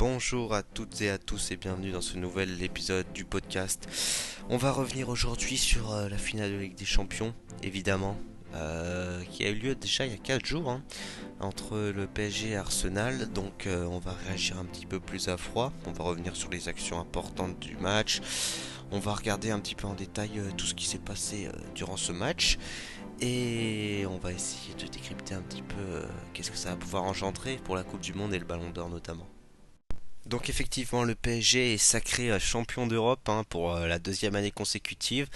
Bonjour à toutes et à tous et bienvenue dans ce nouvel épisode du podcast. On va revenir aujourd'hui sur la finale de Ligue des Champions, évidemment, qui a eu lieu déjà il y a 4 jours entre le PSG et Arsenal. Donc on va réagir un petit peu plus à froid, on va revenir sur les actions importantes du match, on va regarder un petit peu en détail tout ce qui s'est passé durant ce match. Et on va essayer de décrypter un petit peu qu'est-ce que ça va pouvoir engendrer pour la Coupe du Monde et le Ballon d'Or notamment. Donc effectivement, le PSG est sacré champion d'Europe pour la deuxième année consécutive.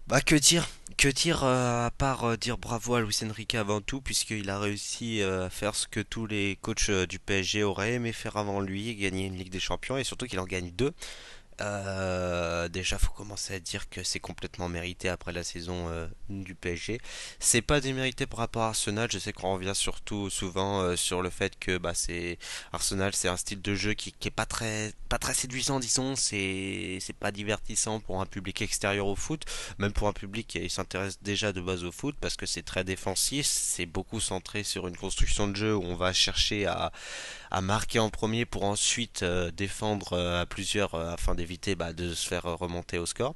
Bah que dire à part dire bravo à Luis Enrique avant tout, puisqu'il a réussi à faire ce que tous les coachs du PSG auraient aimé faire avant lui, gagner une Ligue des Champions, et surtout qu'il en gagne deux. Déjà, faut commencer à dire que c'est complètement mérité après la saison du PSG. C'est pas démérité par rapport à Arsenal. Je sais qu'on revient surtout souvent sur le fait que c'est Arsenal, c'est un style de jeu qui est pas très séduisant, disons. C'est pas divertissant pour un public extérieur au foot, même pour un public qui s'intéresse déjà de base au foot, parce que c'est très défensif. C'est beaucoup centré sur une construction de jeu où on va chercher à marquer en premier pour ensuite défendre à plusieurs afin d'éviter de se faire remonter au score.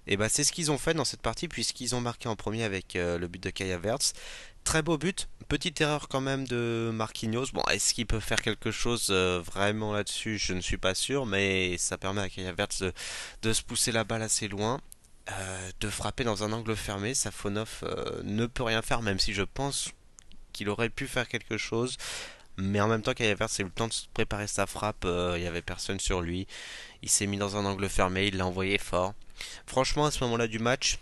Et c'est ce qu'ils ont fait dans cette partie puisqu'ils ont marqué en premier avec le but de Kai Havertz. Très beau but, petite erreur quand même de Marquinhos. Bon, est-ce qu'il peut faire quelque chose vraiment là-dessus? Je ne suis pas sûr, mais ça permet à Kai Havertz de se pousser la balle assez loin. De frapper dans un angle fermé, Safonov ne peut rien faire, même si je pense qu'il aurait pu faire quelque chose. Mais en même temps, Kai Havertz a eu le temps de se préparer sa frappe, il n'y avait personne sur lui. Il s'est mis dans un angle fermé, il l'a envoyé fort. Franchement, à ce moment-là du match,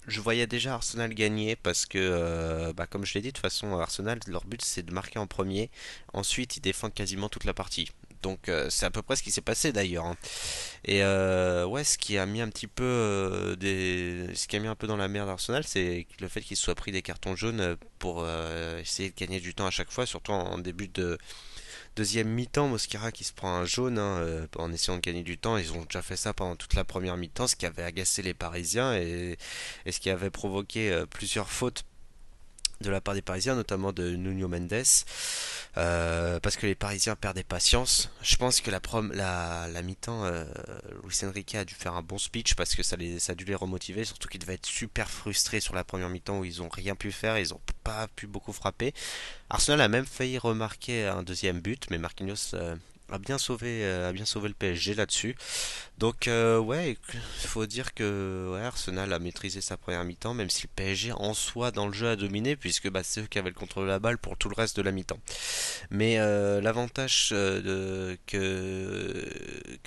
je voyais déjà Arsenal gagner parce que, comme je l'ai dit, de toute façon, Arsenal, leur but c'est de marquer en premier. Ensuite, ils défendent quasiment toute la partie. Donc, c'est à peu près ce qui s'est passé d'ailleurs. Et ouais, ce qui a mis un petit peu ce qui a mis un peu dans la merde Arsenal, c'est le fait qu'il se soit pris des cartons jaunes pour essayer de gagner du temps à chaque fois, surtout en début de deuxième mi-temps. Mosquera qui se prend un jaune en essayant de gagner du temps. Ils ont déjà fait ça pendant toute la première mi-temps, ce qui avait agacé les Parisiens et ce qui avait provoqué plusieurs fautes de la part des Parisiens, notamment de Nuno Mendes, parce que les Parisiens perdaient patience. Je pense que la mi-temps, Luis Enrique a dû faire un bon speech parce que ça a dû les remotiver, surtout qu'ils devaient être super frustrés sur la première mi-temps où ils ont rien pu faire, ils ont pas pu beaucoup frapper. Arsenal a même failli remarquer un deuxième but, mais Marquinhos a bien sauvé le PSG là-dessus. Donc ouais, il faut dire que ouais, Arsenal a maîtrisé sa première mi-temps, même si le PSG en soi dans le jeu a dominé, puisque c'est eux qui avaient le contrôle de la balle pour tout le reste de la mi-temps. Mais l'avantage que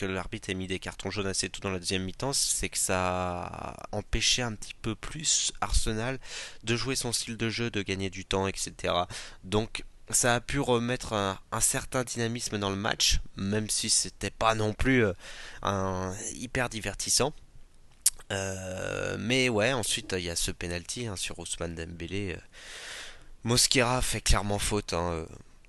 l'arbitre ait mis des cartons jaunes assez tôt dans la deuxième mi-temps, c'est que ça a empêché un petit peu plus Arsenal de jouer son style de jeu, de gagner du temps, etc. Donc ça a pu remettre un certain dynamisme dans le match, même si c'était pas non plus hyper divertissant. Mais ouais, ensuite il y a ce penalty sur Ousmane Dembélé. Mosquera fait clairement faute.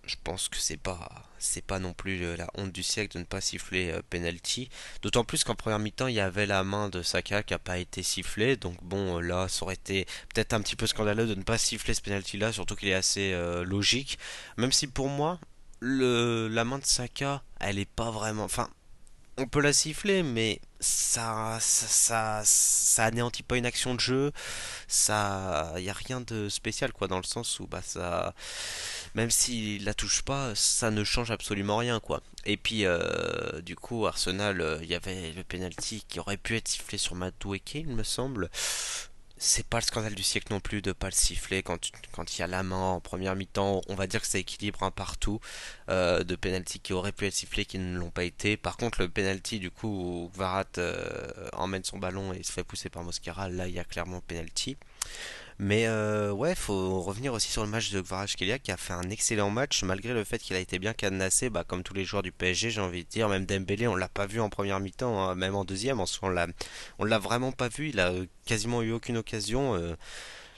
Je pense que c'est pas non plus la honte du siècle de ne pas siffler penalty. D'autant plus qu'en première mi-temps il y avait la main de Saka qui a pas été sifflée. Donc bon là ça aurait été peut-être un petit peu scandaleux de ne pas siffler ce penalty là, surtout qu'il est assez logique. Même si pour moi la main de Saka elle est pas vraiment. Enfin on peut la siffler, mais ça anéantit pas une action de jeu. Ça, y a rien de spécial quoi, dans le sens où même s'il la touche pas, ça ne change absolument rien quoi. Et puis du coup, Arsenal, il y avait le penalty qui aurait pu être sifflé sur Madueke, il me semble. C'est pas le scandale du siècle non plus de pas le siffler quand il y a la main en première mi-temps. On va dire que ça équilibre un partout de penalty qui auraient pu être sifflés qui ne l'ont pas été. Par contre, le penalty du coup où Kvarat emmène son ballon et se fait pousser par Mosquera, là il y a clairement penalty. Mais ouais, faut revenir aussi sur le match de Kvaratskhelia qui a fait un excellent match malgré le fait qu'il a été bien cadenassé, comme tous les joueurs du PSG, j'ai envie de dire. Même Dembélé, on l'a pas vu en première mi-temps, même en deuxième, en soi on l'a vraiment pas vu. Il a quasiment eu aucune occasion.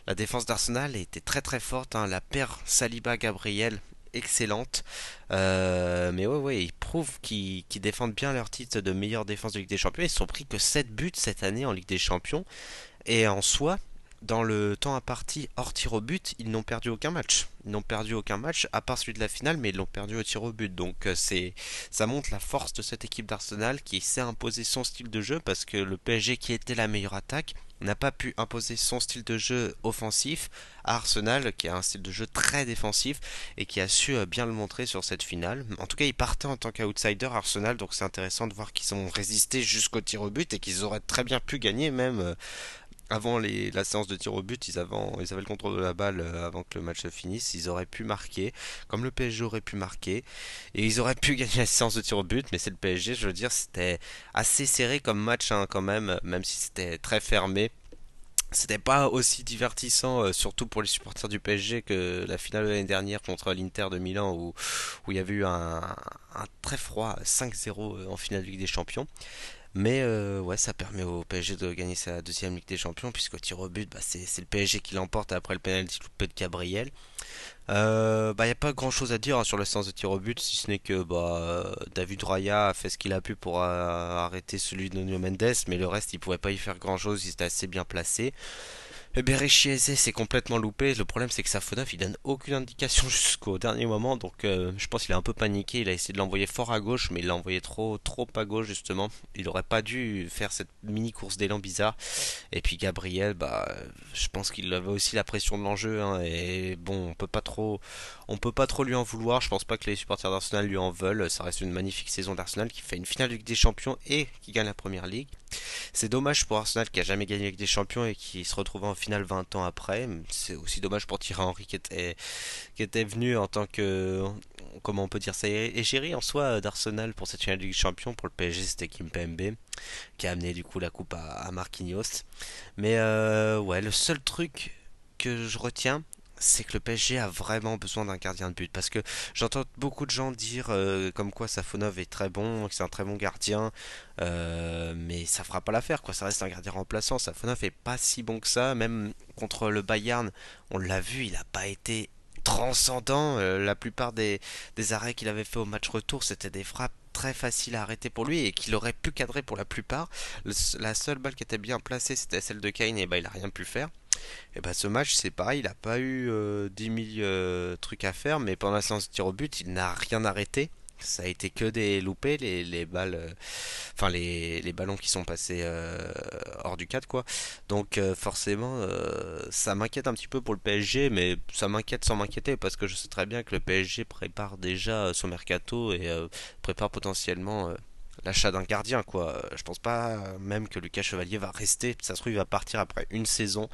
La défense d'Arsenal était très très forte, la paire Saliba-Gabriel excellente. Mais ouais, ouais, ils prouvent qu'ils défendent bien leur titre de meilleure défense de Ligue des Champions. Ils se sont pris que 7 buts cette année en Ligue des Champions. Et en soi, dans le temps imparti hors tir au but, ils n'ont perdu aucun match. Ils n'ont perdu aucun match à part celui de la finale, mais ils l'ont perdu au tir au but. Donc ça montre la force de cette équipe d'Arsenal qui sait imposer son style de jeu parce que le PSG qui était la meilleure attaque n'a pas pu imposer son style de jeu offensif à Arsenal qui a un style de jeu très défensif et qui a su bien le montrer sur cette finale. En tout cas, ils partaient en tant qu'outsider Arsenal, donc c'est intéressant de voir qu'ils ont résisté jusqu'au tir au but et qu'ils auraient très bien pu gagner même avant la séance de tir au but, ils avaient le contrôle de la balle avant que le match se finisse. Ils auraient pu marquer, comme le PSG aurait pu marquer, et ils auraient pu gagner la séance de tir au but. Mais c'est le PSG, je veux dire, c'était assez serré comme match hein, quand même si c'était très fermé. C'était pas aussi divertissant, surtout pour les supporters du PSG, que la finale de l'année dernière contre l'Inter de Milan, où il y avait eu un très froid 5-0 en finale de Ligue des Champions. Mais ouais, ça permet au PSG de gagner sa deuxième Ligue des Champions, puisqu'au tir au but, bah, c'est le PSG qui l'emporte après le penalty loupé de Gabriel. Bah, y a pas grand chose à dire hein, sur le sens de tir au but, si ce n'est que David Raya a fait ce qu'il a pu pour arrêter celui de Nuno Mendes, mais le reste, il pouvait pas y faire grand chose, il était assez bien placé. Berechi Eze s'est complètement loupé. Le problème, c'est que Safonov il donne aucune indication jusqu'au dernier moment. Donc, je pense qu'il a un peu paniqué. Il a essayé de l'envoyer fort à gauche, mais il l'a envoyé trop à gauche, justement. Il aurait pas dû faire cette mini course d'élan bizarre. Et puis, Gabriel, bah, je pense qu'il avait aussi la pression de l'enjeu. Hein, et bon, on peut pas trop lui en vouloir. Je pense pas que les supporters d'Arsenal lui en veulent. Ça reste une magnifique saison d'Arsenal qui fait une finale de Ligue des Champions et qui gagne la première ligue. C'est dommage pour Arsenal qui a jamais gagné avec des champions et qui se retrouve en finale 20 ans après. C'est aussi dommage pour Thierry Henry qui était venu en tant que, comment on peut dire ça, égérie en soi d'Arsenal pour cette finale de Ligue des Champions. Pour le PSG, c'était Kimpembe qui a amené du coup la coupe à Marquinhos. Mais ouais, le seul truc que je retiens, c'est que le PSG a vraiment besoin d'un gardien de but. Parce que j'entends beaucoup de gens dire comme quoi Safonov est très bon, que c'est un très bon gardien, mais ça fera pas l'affaire, quoi. Ça reste un gardien remplaçant. Safonov est pas si bon que ça. Même contre le Bayern, on l'a vu, il a pas été transcendant. La plupart des arrêts qu'il avait fait au match retour, c'était des frappes très faciles à arrêter pour lui et qu'il aurait pu cadrer pour la plupart. La seule balle qui était bien placée, c'était celle de Kane et bah il a rien pu faire. Et bah ce match c'est pareil, il a pas eu 10 000 trucs à faire, mais pendant la séance de tir au but, il n'a rien arrêté. Ça a été que des loupés, les balles, enfin les ballons qui sont passés hors du cadre quoi. Donc forcément ça m'inquiète un petit peu pour le PSG, mais ça m'inquiète sans m'inquiéter parce que je sais très bien que le PSG prépare déjà son mercato et prépare potentiellement l'achat d'un gardien quoi. Je pense pas même que Lucas Chevalier va rester. Ça se trouve il va partir après une saison.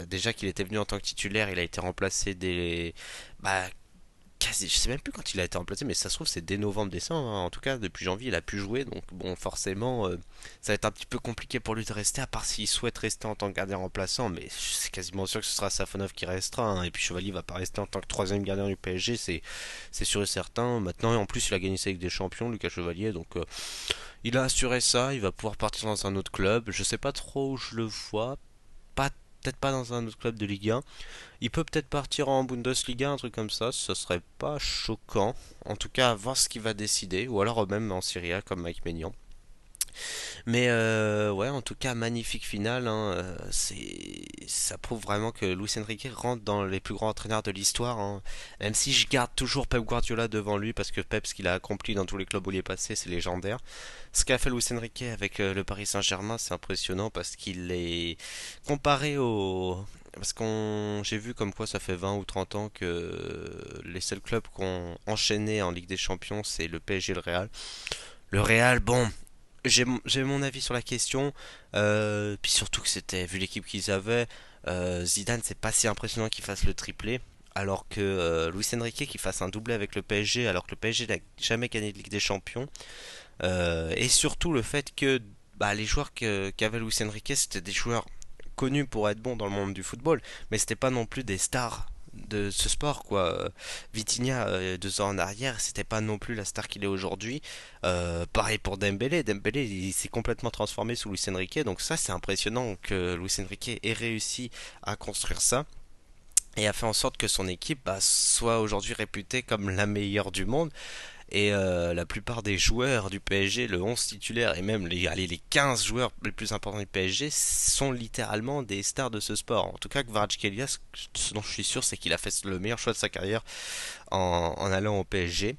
Déjà qu'il était venu en tant que titulaire, il a été remplacé bah, quasi, je sais même plus quand il a été remplacé, mais ça se trouve c'est dès novembre-décembre. Hein. En tout cas, depuis janvier, il a pu jouer. Donc bon, forcément, ça va être un petit peu compliqué pour lui de rester, à part s'il souhaite rester en tant que gardien remplaçant. Mais c'est quasiment sûr que ce sera Safonov qui restera. Hein. Et puis Chevalier va pas rester en tant que troisième gardien du PSG, c'est sûr et certain. Maintenant, en plus, il a gagné ça avec des champions, Lucas Chevalier. Donc il a assuré ça. Il va pouvoir partir dans un autre club. Je sais pas trop où je le vois. Pas Peut-être pas dans un autre club de Ligue 1. Il peut peut-être partir en Bundesliga, un truc comme ça serait pas choquant. En tout cas, à voir ce qu'il va décider, ou alors même en Serie A comme Mike Maignan. Mais ouais, en tout cas, magnifique finale. Hein, ça prouve vraiment que Luis Enrique rentre dans les plus grands entraîneurs de l'histoire. Hein. Même si je garde toujours Pep Guardiola devant lui, parce que Pep, ce qu'il a accompli dans tous les clubs où il est passé, c'est légendaire. Ce qu'a fait Luis Enrique avec le Paris Saint-Germain, c'est impressionnant parce qu'il est comparé au... Parce qu'on, j'ai vu comme quoi ça fait 20 ou 30 ans que les seuls clubs qu'on enchaîné en Ligue des Champions, c'est le PSG et le Real. Le Real, bon, j'ai mon avis sur la question. Puis surtout que c'était, vu l'équipe qu'ils avaient, Zidane, c'est pas si impressionnant qu'il fasse le triplé. Alors que Luis Enrique qui fasse un doublé avec le PSG, alors que le PSG n'a jamais gagné de Ligue des Champions. Et surtout le fait que bah, les joueurs qu'avait Luis Enrique, c'était des joueurs connus pour être bons dans le monde du football, mais c'était pas non plus des stars de ce sport quoi. Vitinha 2 ans en arrière, c'était pas non plus la star qu'il est aujourd'hui. Pareil pour Dembélé. Dembélé il s'est complètement transformé sous Luis Enrique, donc ça c'est impressionnant que Luis Enrique ait réussi à construire ça et a fait en sorte que son équipe bah, soit aujourd'hui réputée comme la meilleure du monde. Et la plupart des joueurs du PSG, le 11 titulaire et même les 15 joueurs les plus importants du PSG sont littéralement des stars de ce sport. En tout cas, Kvaratskhelia, ce dont je suis sûr, c'est qu'il a fait le meilleur choix de sa carrière en allant au PSG.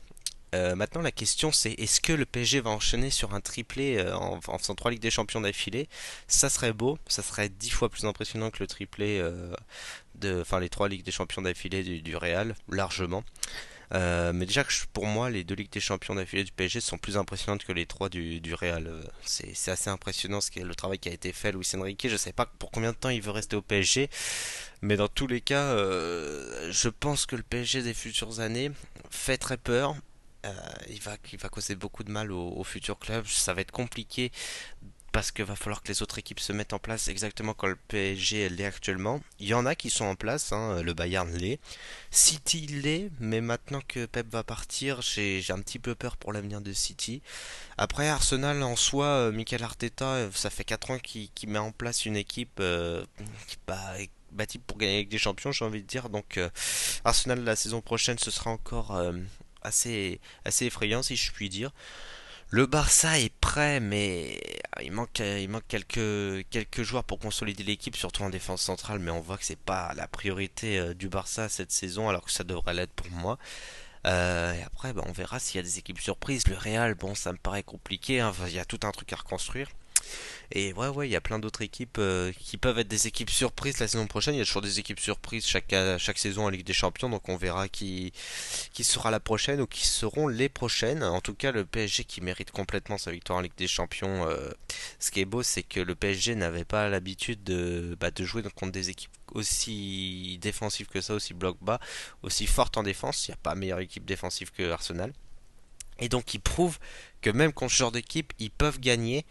Maintenant, la question c'est est-ce que le PSG va enchaîner sur un triplé en faisant 3 Ligues des Champions d'affilée? Ça serait beau, ça serait 10 fois plus impressionnant que le triplé enfin les 3 Ligues des Champions d'affilée du Real, largement. Mais déjà que pour moi, les 2 Ligues des Champions d'affilée du PSG sont plus impressionnantes que les 3 du Real. C'est assez impressionnant le travail qui a été fait. Luis Enrique, je sais pas pour combien de temps il veut rester au PSG, mais dans tous les cas, je pense que le PSG des futures années fait très peur. Il va causer beaucoup de mal au futur club. Ça va être compliqué parce qu'il va falloir que les autres équipes se mettent en place exactement comme le PSG l'est actuellement. Il y en a qui sont en place, hein, le Bayern l'est, City l'est, mais maintenant que Pep va partir, j'ai un petit peu peur pour l'avenir de City. Après Arsenal en soi, Mikel Arteta, ça fait 4 ans qu'il met en place une équipe qui est bâtie pour gagner avec des champions, j'ai envie de dire. Donc Arsenal la saison prochaine, ce sera encore assez effrayant si je puis dire. Le Barça est prêt, mais il manque quelques joueurs pour consolider l'équipe, surtout en défense centrale. Mais on voit que c'est pas la priorité du Barça cette saison, alors que ça devrait l'être pour moi. Et après, bah, on verra s'il y a des équipes surprises. Le Real, bon, ça me paraît compliqué, hein. Enfin, il y a tout un truc à reconstruire. Et ouais, il y a plein d'autres équipes qui peuvent être des équipes surprises la saison prochaine. Il y a toujours des équipes surprises chaque saison en Ligue des Champions, donc on verra qui sera la prochaine ou qui seront les prochaines. En tout cas, le PSG qui mérite complètement sa victoire en Ligue des Champions. Ce qui est beau, c'est que le PSG n'avait pas l'habitude de jouer contre des équipes aussi défensives que ça, aussi bloc bas, aussi fortes en défense. Il n'y a pas meilleure équipe défensive que Arsenal. Et donc ils prouvent que même contre ce genre d'équipe, ils peuvent gagner.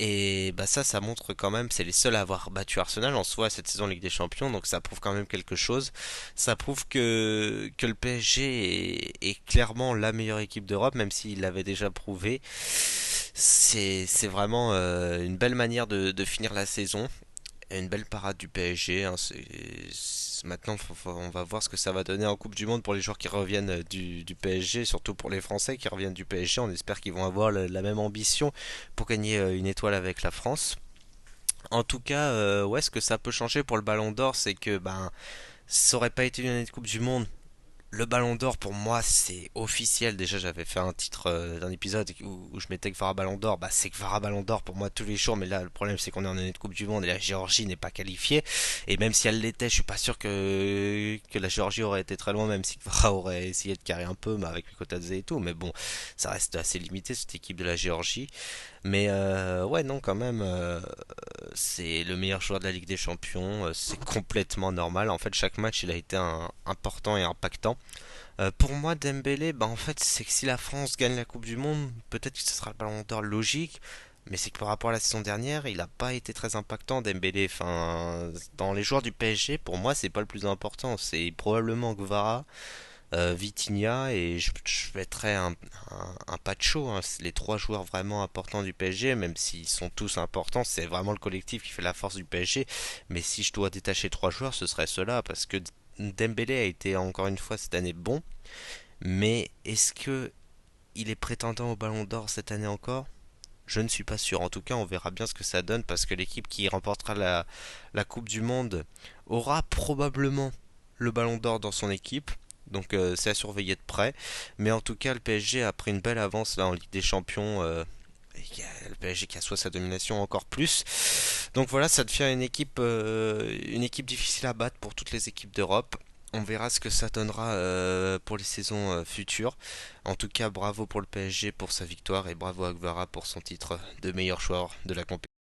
Et bah ça montre quand même, c'est les seuls à avoir battu Arsenal en soi cette saison Ligue des Champions, donc ça prouve quand même quelque chose. Ça prouve que le PSG est clairement la meilleure équipe d'Europe, même s'il l'avait déjà prouvé. C'est vraiment une belle manière de finir la saison. Une belle parade du PSG, hein, maintenant on va voir ce que ça va donner en Coupe du Monde pour les joueurs qui reviennent du PSG, surtout pour les Français qui reviennent du PSG. On espère qu'ils vont avoir la même ambition pour gagner une étoile avec la France. En tout cas, ouais, ce que ça peut changer pour le Ballon d'Or, c'est que ben ça aurait pas été une année de Coupe du Monde. Le Ballon d'Or pour moi c'est officiel. Déjà j'avais fait un titre d'un épisode où je mettais Kvara Ballon d'Or. Bah c'est Kvara Ballon d'Or pour moi tous les jours. Mais là le problème c'est qu'on est en année de Coupe du Monde et la Géorgie n'est pas qualifiée. Et même si elle l'était, je suis pas sûr que la Géorgie aurait été très loin. Même si Kvara aurait essayé de carrer un peu, mais avec Mikotadze et tout. Mais bon, ça reste assez limité cette équipe de la Géorgie. Mais ouais non quand même c'est le meilleur joueur de la Ligue des Champions. C'est complètement normal. En fait chaque match il a été important et impactant. Pour moi, Dembélé, bah en fait, c'est que si la France gagne la Coupe du Monde, peut-être que ce sera le Ballon d'Or logique, mais c'est que par rapport à la saison dernière, il n'a pas été très impactant, Dembélé. Enfin, dans les joueurs du PSG, pour moi, c'est pas le plus important. C'est probablement Guevara, Vitinha et je mettrais un Pacho, hein. C'est les 3 joueurs vraiment importants du PSG, même s'ils sont tous importants, c'est vraiment le collectif qui fait la force du PSG. Mais si je dois détacher 3 joueurs, ce serait ceux-là, parce que Dembélé a été encore une fois cette année bon, mais est-ce que il est prétendant au Ballon d'Or cette année encore? Je ne suis pas sûr. En tout cas, on verra bien ce que ça donne parce que l'équipe qui remportera la Coupe du Monde aura probablement le Ballon d'Or dans son équipe. Donc c'est à surveiller de près. Mais en tout cas, le PSG a pris une belle avance là en Ligue des Champions. Le PSG qui assoit sa domination encore plus. Donc voilà, ça devient une équipe difficile à battre pour toutes les équipes d'Europe. On verra ce que ça donnera pour les saisons futures. En tout cas, bravo pour le PSG pour sa victoire et bravo à Guevara pour son titre de meilleur joueur de la compétition.